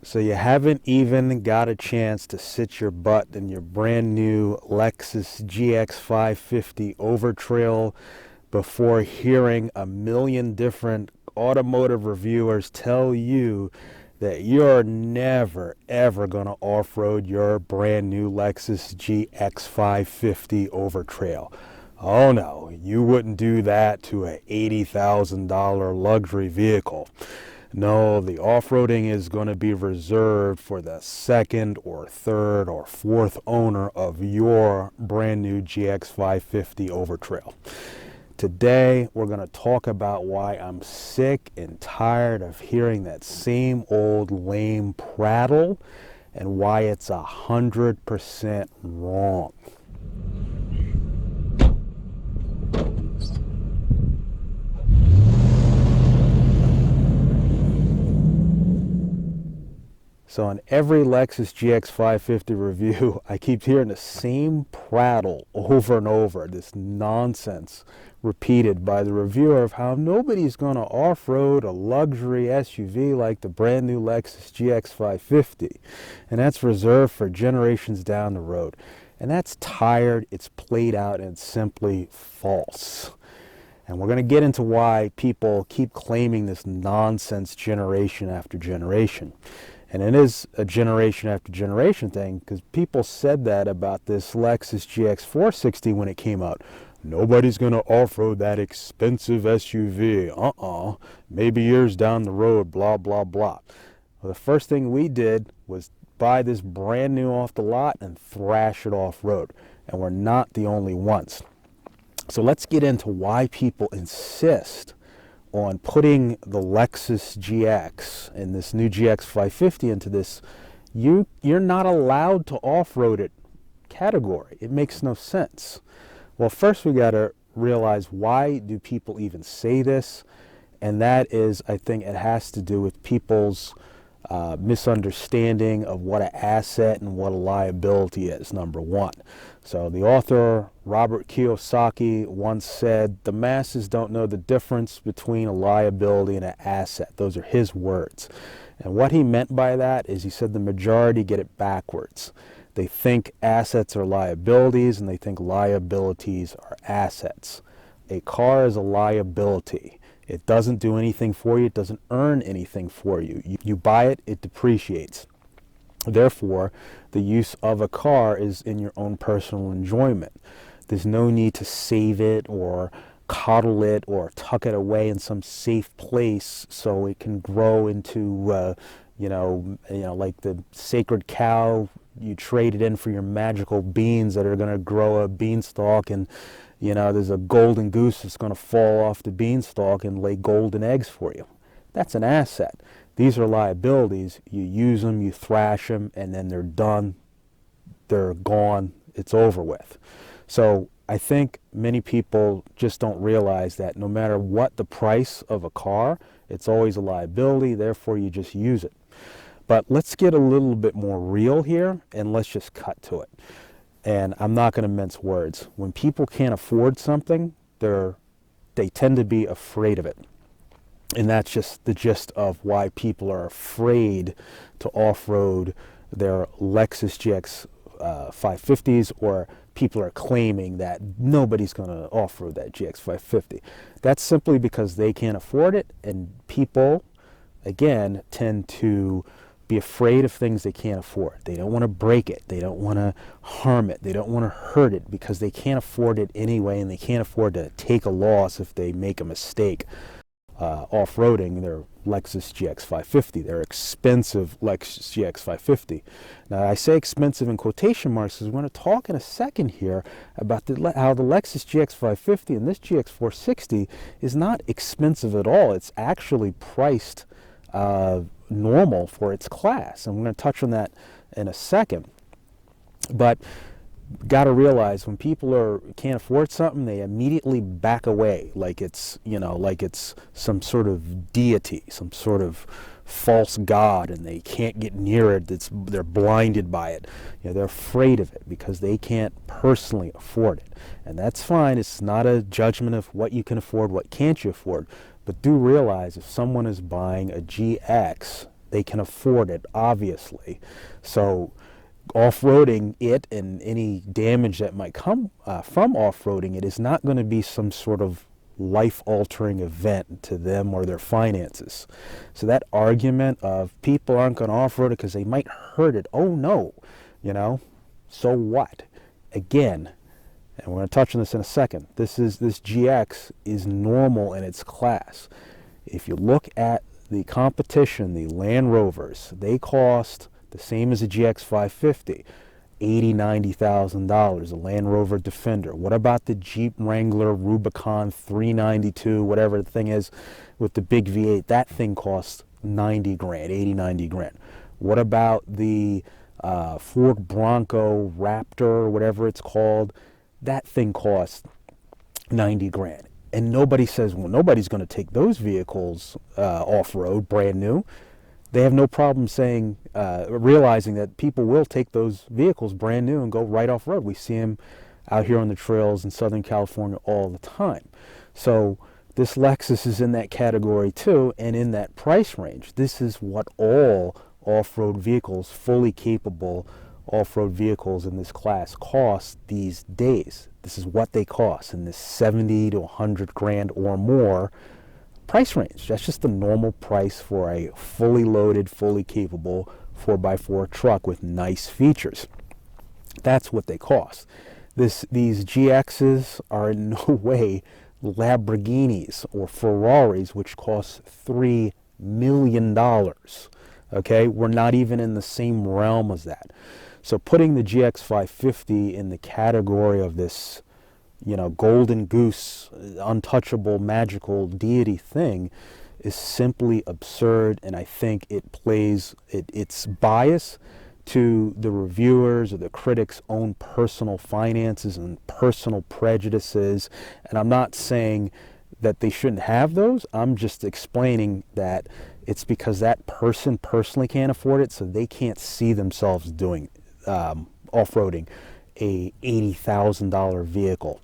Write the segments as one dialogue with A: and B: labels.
A: So you haven't even got a chance to sit your butt in your brand new Lexus GX550 Overtrail before hearing a million different automotive reviewers tell you that you're never ever going to off-road your brand new Lexus GX550 Overtrail. Oh no, you wouldn't do that to a $80,000 luxury vehicle. No, the off-roading is going to be reserved for the second or third or fourth owner of your brand new GX550 Overtrail. Today, we're going to talk about why I'm sick and tired of hearing that same old lame prattle and why it's 100% wrong. So on every Lexus GX550 review, I keep hearing the same prattle over and over, this nonsense repeated by the reviewer of how nobody's going to off-road a luxury SUV like the brand new Lexus GX550. And that's reserved for generations down the road. And that's tired, it's played out, and it's simply false. And we're going to get into why people keep claiming this nonsense generation after generation. And it is a generation after generation thing because people said that about this Lexus GX460 when it came out. Nobody's going to off-road that expensive SUV. Maybe years down the road, blah, blah, blah. Well, the first thing we did was buy this brand new off the lot and thrash it off-road. And we're not the only ones. So let's get into why people insist on putting the Lexus GX and this new GX550 into this you're not allowed to off-road it category. It makes no sense. Well, first we got to realize, why do people even say this? And that is, I think it has to do with people's misunderstanding of what an asset and what a liability is, number one. So the author Robert Kiyosaki once said, the masses don't know the difference between a liability and an asset. Those are his words. And what he meant by that is, he said the majority get it backwards. They think assets are liabilities and they think liabilities are assets. A car is a liability. It doesn't do anything for you. It doesn't earn anything for you. You buy it, it depreciates. Therefore, the use of a car is in your own personal enjoyment. There's no need to save it or coddle it or tuck it away in some safe place so it can grow into, like the sacred cow. You trade it in for your magical beans that are going to grow a beanstalk, and there's a golden goose that's going to fall off the beanstalk and lay golden eggs for you. That's an asset. These are liabilities. You use them, you thrash them, and then they're done. They're gone. It's over with. So I think many people just don't realize that no matter what the price of a car, it's always a liability. Therefore, you just use it. But let's get a little bit more real here, and let's just cut to it. And I'm not going to mince words. When people can't afford something, they tend to be afraid of it. And that's just the gist of why people are afraid to off-road their Lexus GX 550s, or people are claiming that nobody's going to off-road that GX 550. That's simply because they can't afford it, and people, again, tend to be afraid of things they can't afford. They don't want to break it. They don't want to harm it. They don't want to hurt it because they can't afford it anyway, and they can't afford to take a loss if they make a mistake off-roading their Lexus GX550, their expensive Lexus GX550. Now, I say expensive in quotation marks because we're going to talk in a second here about how the Lexus GX550 and this GX460 is not expensive at all. It's actually priced normal for its class, and we're going to touch on that in a second. But got to realize, when people can't afford something, they immediately back away like it's some sort of deity, some sort of false god, and they can't get near it. They're blinded by it. They're afraid of it because they can't personally afford it, and that's fine. It's not a judgment of what you can afford, what can't you afford. But do realize, if someone is buying a GX, They can afford it, obviously. So off-roading it and any damage that might come from off-roading it is not going to be some sort of life-altering event to them or their finances. So that argument of people aren't going to off-road it because they might hurt it, oh no, you know, so what? Again, and we're going to touch on this in a second, this GX is normal in its class. If you look at the competition, the Land Rovers, they cost the same as a GX550, $80,000, $90,000, a Land Rover Defender. What about the Jeep Wrangler Rubicon 392, whatever the thing is, with the big V8? That thing costs 90 grand, 80, 90 grand. What about the Ford Bronco Raptor, whatever it's called? That thing costs 90 grand. And nobody says, well, nobody's going to take those vehicles off-road, brand new. They have no problem saying, realizing that people will take those vehicles brand new and go right off-road. We see them out here on the trails in Southern California all the time. So this Lexus is in that category too, and in that price range. This is what all off-road vehicles, fully capable off-road vehicles in this class cost these days. This is what they cost in this 70 to 100 grand or more price range. That's just the normal price for a fully loaded, fully capable 4x4 truck with nice features. That's what they cost. These GXs are in no way Lamborghinis or Ferraris, which cost $3 million. Okay, we're not even in the same realm as that. So putting the GX550 in the category of this, you know, golden goose, untouchable, magical deity thing is simply absurd, and I think it plays its bias to the reviewers or the critics' own personal finances and personal prejudices. And I'm not saying that they shouldn't have those. I'm just explaining that it's because that person personally can't afford it, so they can't see themselves doing off-roading a $80,000 vehicle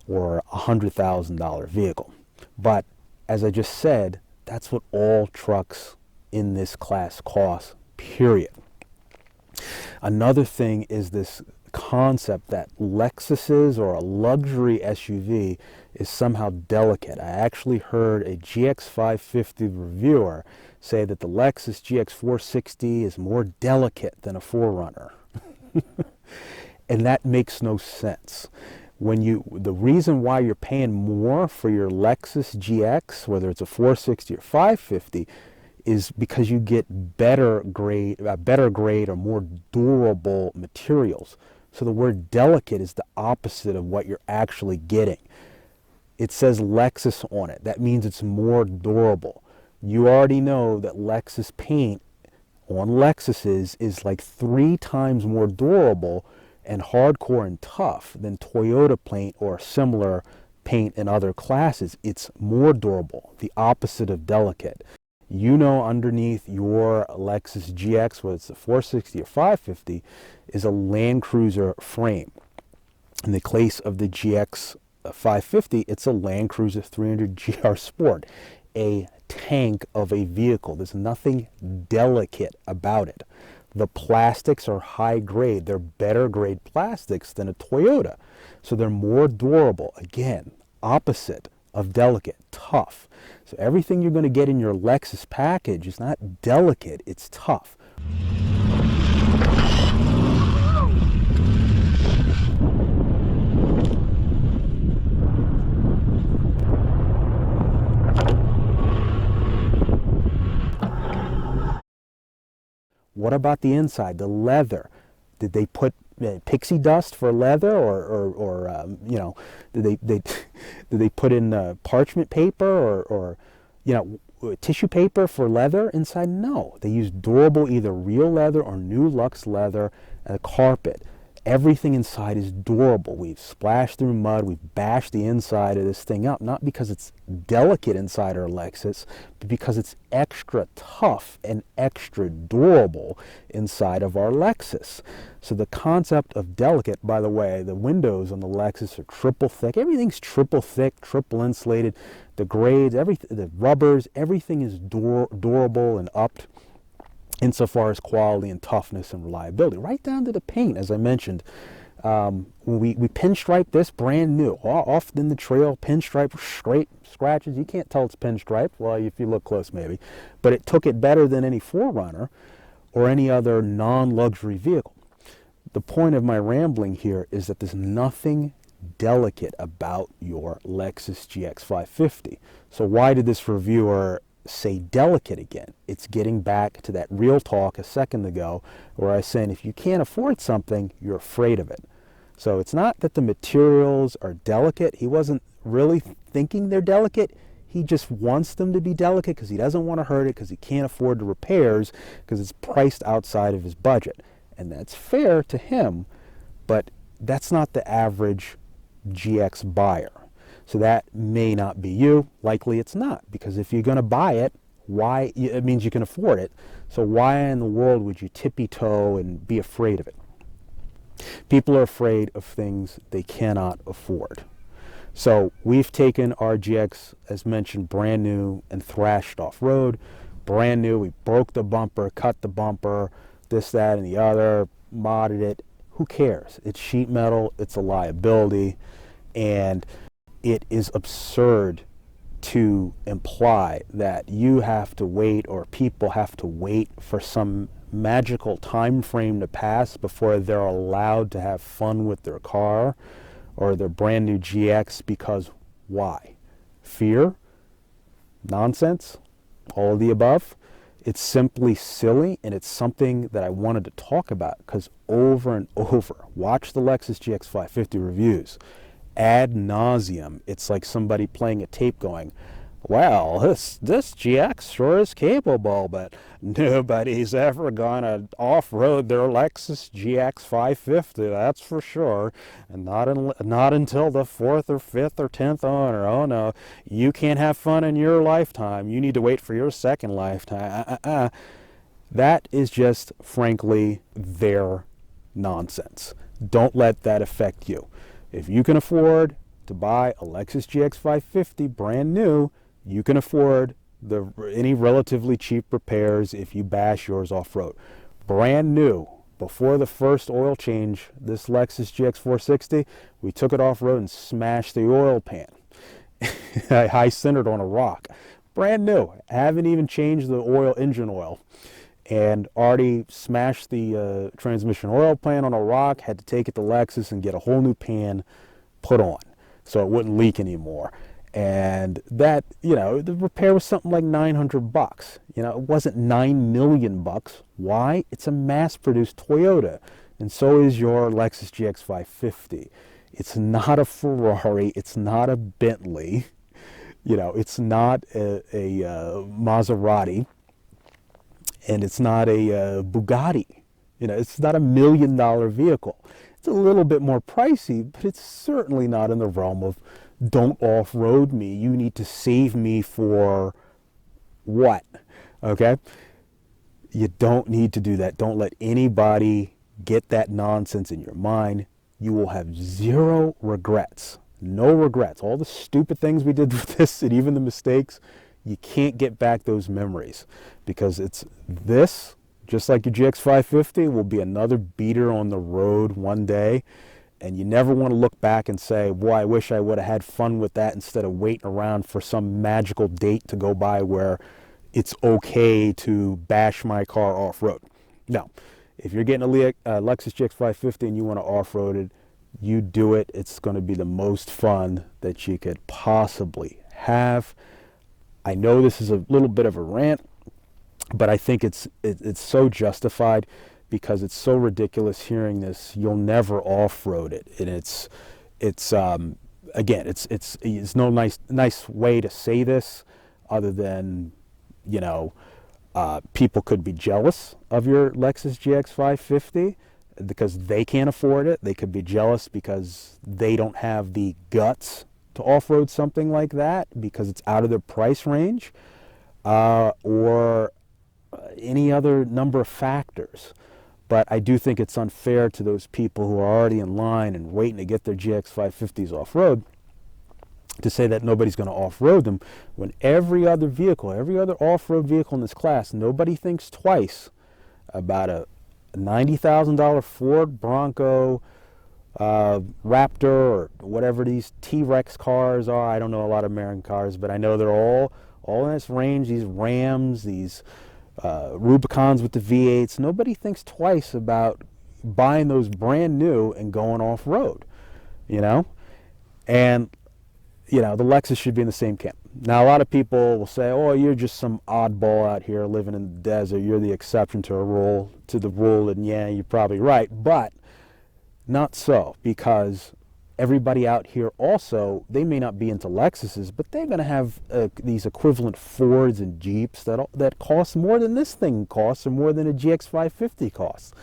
A: or a $100,000 vehicle. But as I just said, that's what all trucks in this class cost, period. Another thing is this concept that Lexuses or a luxury SUV is somehow delicate. I actually heard a GX550 reviewer say that the Lexus GX460 is more delicate than a 4Runner. And that makes no sense. The reason why you're paying more for your Lexus GX, whether it's a 460 or 550, is because you get better grade or more durable materials. So the word delicate is the opposite of what you're actually getting. It says Lexus on it. That means it's more durable. You already know that Lexus paint on Lexuses is like 3 times more durable and hardcore and tough than Toyota paint or similar paint in other classes. It's more durable, the opposite of delicate. You know, underneath your Lexus GX, whether it's a 460 or 550, is a Land Cruiser frame. In the case of the GX 550, it's a Land Cruiser 300 GR Sport, a tank of a vehicle. There's nothing delicate about it. The plastics are high grade. They're better grade plastics than a Toyota. So they're more durable. Again, opposite of delicate, tough. So everything you're going to get in your Lexus package is not delicate, it's tough. What about the inside, the leather? Did they put pixie dust for leather, or you know, did they put in parchment paper or you know, tissue paper for leather inside? No, they used durable, either real leather or new Lux leather, carpet. Everything inside is durable. We've splashed through mud, we've bashed the inside of this thing up, not because it's delicate inside our Lexus, but because it's extra tough and extra durable inside of our Lexus. So the concept of delicate, by the way, the windows on the Lexus are triple thick. Everything's triple thick, triple insulated. The grades, everything, the rubbers, everything is durable and upped. insofar as quality and toughness and reliability, right down to the paint, as I mentioned. When we pinstripe this brand new, off in the trail, pinstripe, straight scratches. You can't tell it's pinstripe, well, if you look close maybe, but it took it better than any 4Runner or any other non-luxury vehicle. The point of my rambling here is that there's nothing delicate about your Lexus GX550. So why did this reviewer say delicate again? It's getting back to that real talk a second ago where I was saying if you can't afford something, you're afraid of it. So it's not that the materials are delicate. He wasn't really thinking they're delicate. He just wants them to be delicate because he doesn't want to hurt it, because he can't afford the repairs, because it's priced outside of his budget. And that's fair to him, but that's not the average GX buyer. So that may not be you. Likely it's not, because if you're going to buy it, why? It means you can afford it. So why in the world would you tippy toe and be afraid of it? People are afraid of things they cannot afford. So we've taken our GX, as mentioned, brand new and thrashed off-road. Brand new, we broke the bumper, cut the bumper, this, that, and the other, modded it. Who cares? It's sheet metal, it's a liability, and it is absurd to imply that you have to wait, or people have to wait for some magical time frame to pass before they're allowed to have fun with their car or their brand new GX. Because why? Fear? Nonsense? All of the above? It's simply silly, and it's something that I wanted to talk about because over and over, watch the Lexus GX550 reviews. Ad nauseum, it's like somebody playing a tape going, well, this GX sure is capable, but nobody's ever gonna off-road their Lexus GX550, that's for sure, and not until the 4th or 5th or 10th owner. Oh no, you can't have fun in your lifetime. You need to wait for your second lifetime. That is just, frankly, their nonsense. Don't let that affect you. If you can afford to buy a Lexus GX550 brand new, you can afford any relatively cheap repairs if you bash yours off-road. Brand new, before the first oil change, this Lexus GX460, we took it off-road and smashed the oil pan. I centered on a rock. Brand new, haven't even changed the engine oil. And already smashed the transmission oil pan on a rock, had to take it to Lexus and get a whole new pan put on so it wouldn't leak anymore. And that, the repair was something like $900. It wasn't $9 million. Why? It's a mass-produced Toyota, and so is your Lexus GX550. It's not a Ferrari. It's not a Bentley. It's not a Maserati. And it's not a Bugatti. It's not $1 million vehicle. It's a little bit more pricey, but it's certainly not in the realm of don't off-road me. You need to save me for what? Okay? You don't need to do that. Don't let anybody get that nonsense in your mind. You will have zero regrets. No regrets. All the stupid things we did with this and even the mistakes, you can't get back those memories, because it's this, just like your GX550, will be another beater on the road one day, and you never want to look back and say, boy, I wish I would have had fun with that instead of waiting around for some magical date to go by where it's okay to bash my car off-road. No, if you're getting a Lexus GX550 and you want to off-road it, you do it. It's going to be the most fun that you could possibly have. I know this is a little bit of a rant, but I think it's so justified, because it's so ridiculous hearing this. You'll never off-road it, and it's no nice way to say this, other than people could be jealous of your Lexus GX550 because they can't afford it. They could be jealous because they don't have the guts to off-road something like that because it's out of their price range, or any other number of factors. But I do think it's unfair to those people who are already in line and waiting to get their GX550s off-road to say that nobody's going to off-road them, when every other vehicle, every other off-road vehicle in this class, nobody thinks twice about a $90,000 Ford Bronco, Raptor, or whatever these T-Rex cars are. I don't know a lot of American cars, but I know they're all in this range. These Rams, these Rubicons with the V8s. Nobody thinks twice about buying those brand new and going off-road, you know? And, you know, the Lexus should be in the same camp. Now, a lot of people will say, oh, you're just some oddball out here living in the desert. You're the exception to the rule, and yeah, you're probably right. But not so, because everybody out here also, they may not be into Lexuses, but they're going to have these equivalent Fords and Jeeps that cost more than this thing costs, or more than a GX550 costs.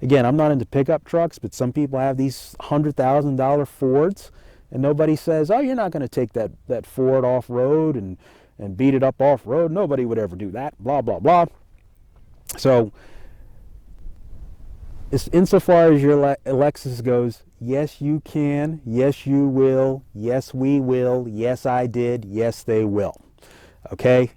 A: Again, I'm not into pickup trucks, but some people have these $100,000 Fords, and nobody says, oh, you're not going to take that Ford off-road and beat it up off-road. Nobody would ever do that, blah, blah, blah. So, insofar as your Lexus goes, yes, you can, yes, you will, yes, we will, yes, I did, yes, they will. Okay?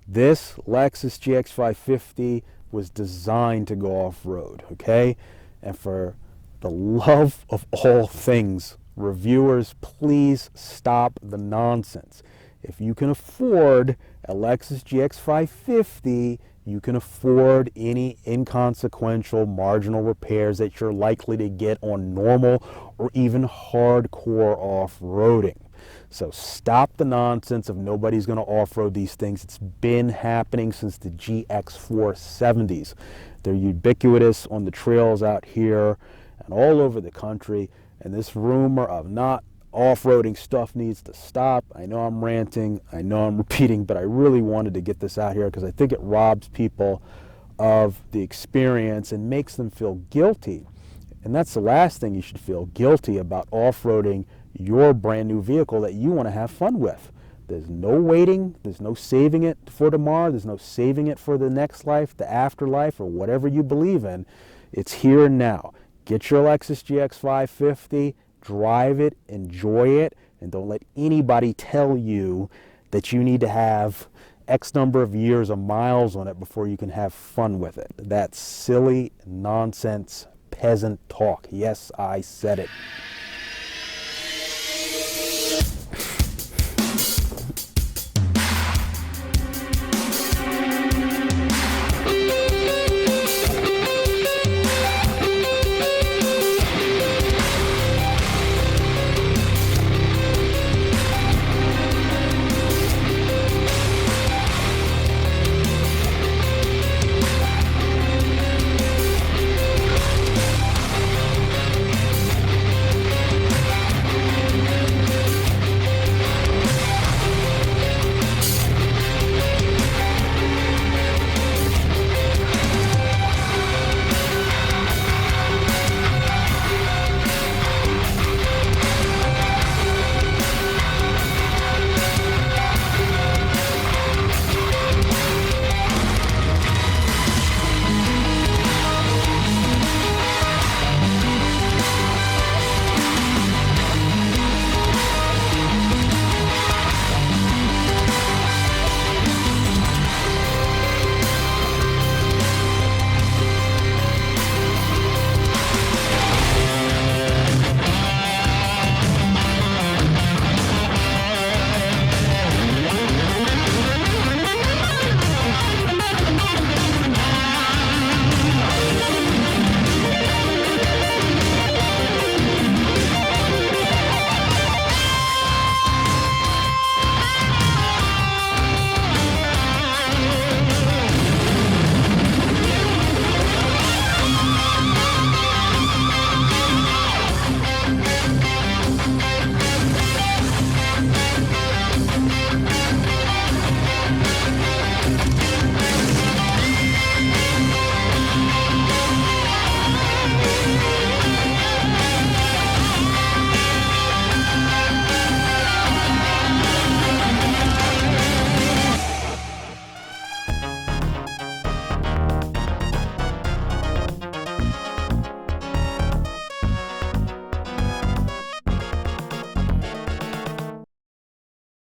A: This Lexus GX550 was designed to go off-road, okay? And for the love of all things, reviewers, please stop the nonsense. If you can afford a Lexus GX550, you can afford any inconsequential marginal repairs that you're likely to get on normal or even hardcore off-roading. So stop the nonsense of nobody's going to off-road these things. It's been happening since the GX470s. They're ubiquitous on the trails out here and all over the country. And this rumor of not off-roading stuff needs to stop. I know I'm ranting, I know I'm repeating, but I really wanted to get this out here because I think it robs people of the experience and makes them feel guilty. And that's the last thing you should feel guilty about off-roading your brand new vehicle that you want to have fun with. There's no waiting, there's no saving it for tomorrow, there's no saving it for the next life, the afterlife, or whatever you believe in. It's here and now. Get your Lexus GX550, drive it, enjoy it, and don't let anybody tell you that you need to have X number of years of miles on it before you can have fun with it. That's silly, nonsense, peasant talk. Yes, I said it.